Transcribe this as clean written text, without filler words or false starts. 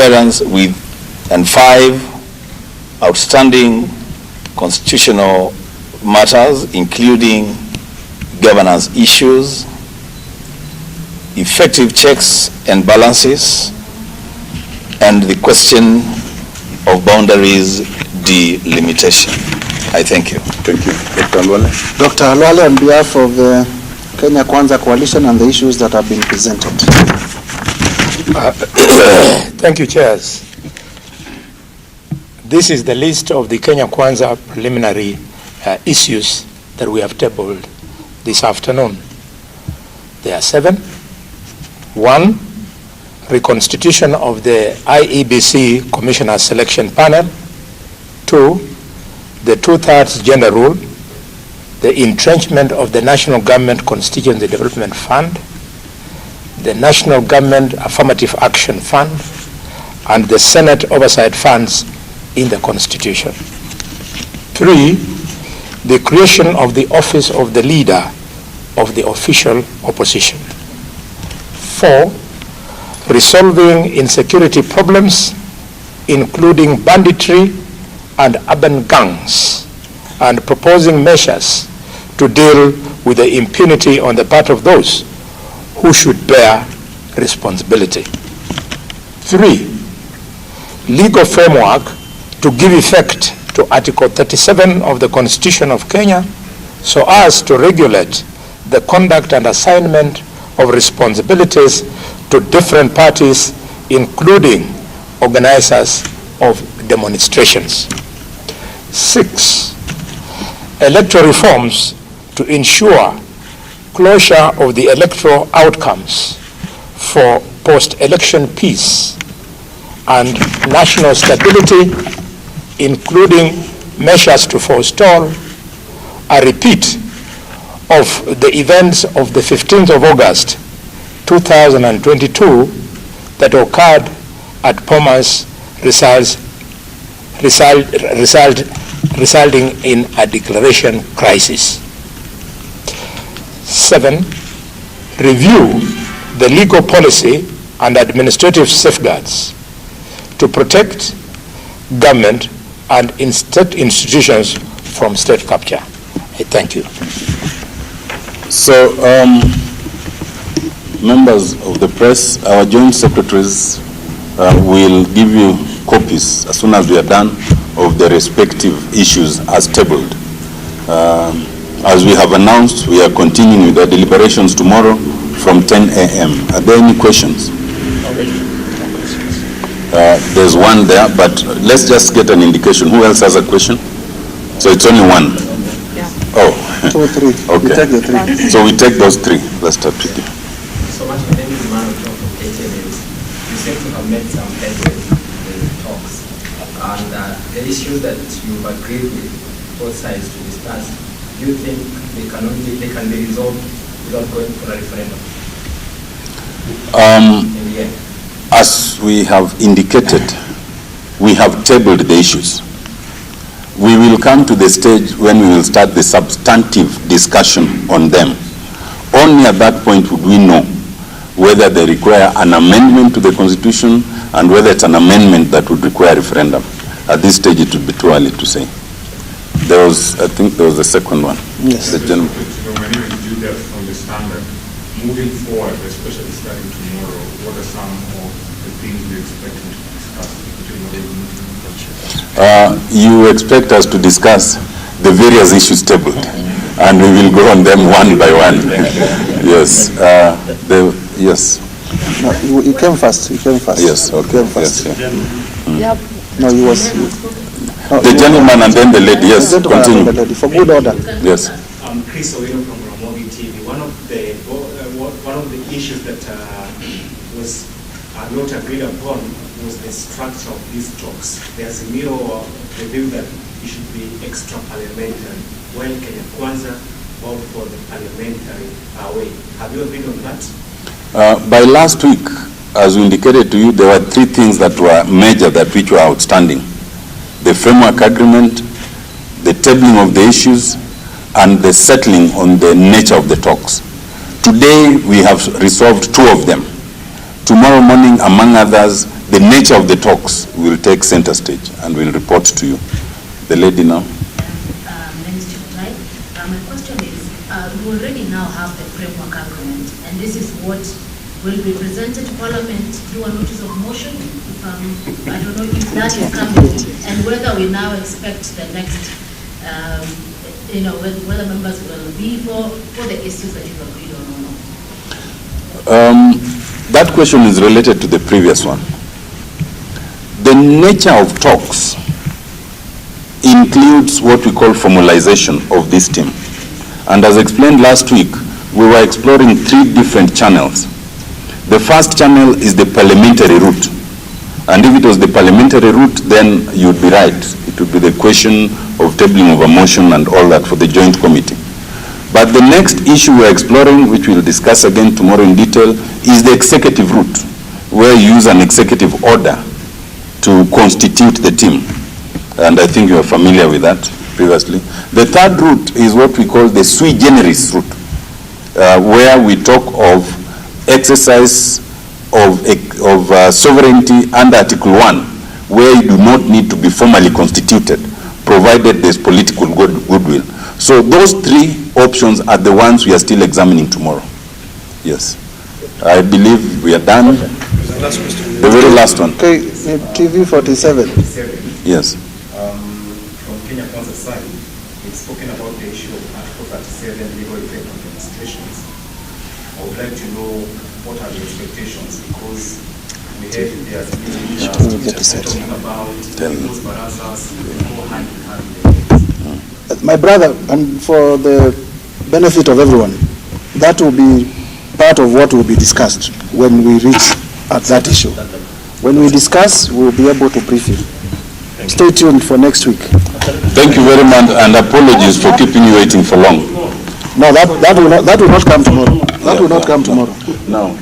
clearance with, and 5 outstanding constitutional matters, including governance issues, effective checks and balances, and the question of boundaries delimitation. I thank you. Thank you. Dr. Alwale. Dr. Alwale, on behalf of the Kenya Kwanza Coalition and the issues that have been presented. Thank you, Chairs. This is the list of the Kenya Kwanza preliminary issues that we have tabled this afternoon. There are 7. 1, reconstitution of the IEBC Commissioner Selection Panel. 2, the 2/3 gender rule. The entrenchment of the National Government Constituency Development Fund, the National Government Affirmative Action Fund, and the Senate Oversight Funds in the Constitution. 3, the creation of the office of the leader of the official opposition. 4, resolving insecurity problems, including banditry and urban gangs, and proposing measures to deal with the impunity on the part of those who should bear responsibility. 3, legal framework to give effect to Article 37 of the Constitution of Kenya so as to regulate the conduct and assignment of responsibilities to different parties, including organizers of demonstrations. 6, electoral reforms to ensure closure of the electoral outcomes for post-election peace and national stability, including measures to forestall a repeat of the events of the 15th of August 2022 that occurred at Pomas, resulting in a declaration crisis. 7, review the legal policy and administrative safeguards to protect government and state institutions from state capture. I thank you. So, members of the press, our joint secretaries will give you copies as soon as we are done of the respective issues as tabled. As we have announced, we are continuing with the deliberations tomorrow from 10 a.m. Are there any questions? There's one there, but let's just get an indication. Who else has a question? So it's only one. Yeah. Oh. 2 or 3. Okay. We take the 3. So we take those 3. Let's start with you. So much for any demand of HMAs. You seem to have made some headway in the talks. And the issues that you've agreed with both sides to discuss, do you think they can be resolved without going for a referendum? In the end? As we have indicated, we have tabled the issues. We will come to the stage when we will start the substantive discussion on them. Only at that point would we know whether they require an amendment to the Constitution and whether it's an amendment that would require a referendum. At this stage, it would be too early to say. There was, I think there was a second one. Yes. The gentleman. When you do that from the standard, moving forward, especially starting tomorrow, what are some of the things you expect to discuss? You expect us to discuss the various issues tabled, and we will go on them one by one. Yes. Yes. No, you came first. You came first. Yes. Okay. You came first. Yes, Yeah. No, you was. The gentleman and then the lady. Yes. Continue. For good order. Yes. Chris Owino from Ramogi TV. One of the issues that was not agreed upon was the structure of these talks. There's a mirror review that it should be extra parliamentary, while Kenya Kwanza vowed for the parliamentary way. Have you agreed on that? By last week, as we indicated to you, there were 3 things that were major, which were outstanding: the framework agreement, the tabling of the issues, and the settling on the nature of the talks. Today, we have resolved 2 of them. Tomorrow morning, among others, the nature of the talks will take center stage and will report to you. The lady now. Minister, right? My question is, we already now have the framework agreement, and this is what will be presented to Parliament through a notice of motion. I don't know if that is coming, and whether we now expect the next, whether members will be for the issues that you've agreed on or not. That question is related to the previous one. The nature of talks includes what we call formalization of this team. And as explained last week, we were exploring 3 different channels. The first channel is the parliamentary route. And if it was the parliamentary route, then you'd be right. It would be the question of tabling of a motion and all that for the joint committee. But the next issue we're exploring, which we'll discuss again tomorrow in detail, is the executive route, where you use an executive order to constitute the team. And I think you are familiar with that previously. The third route is what we call the sui generis route, where we talk of exercise of sovereignty under Article 1, where you do not need to be formally constituted, provided there's political goodwill. So those 3 options are the ones we are still examining tomorrow. Yes. I believe we are done. The very last one. Okay, TV 47. Yes. From Kenya Kwanza's side, we've spoken about the issue of Article 37 legal effect on demonstrations. I would like to know what are the expectations, because we heard there's been talking about those barazas go hand in hand. My brother, and for the benefit of everyone, that will be part of what will be discussed when we reach at that issue. When we discuss, we'll be able to brief you. Stay tuned for next week. Thank you very much, and apologies for keeping you waiting for long. No, that will not come tomorrow. That will not come tomorrow. Now,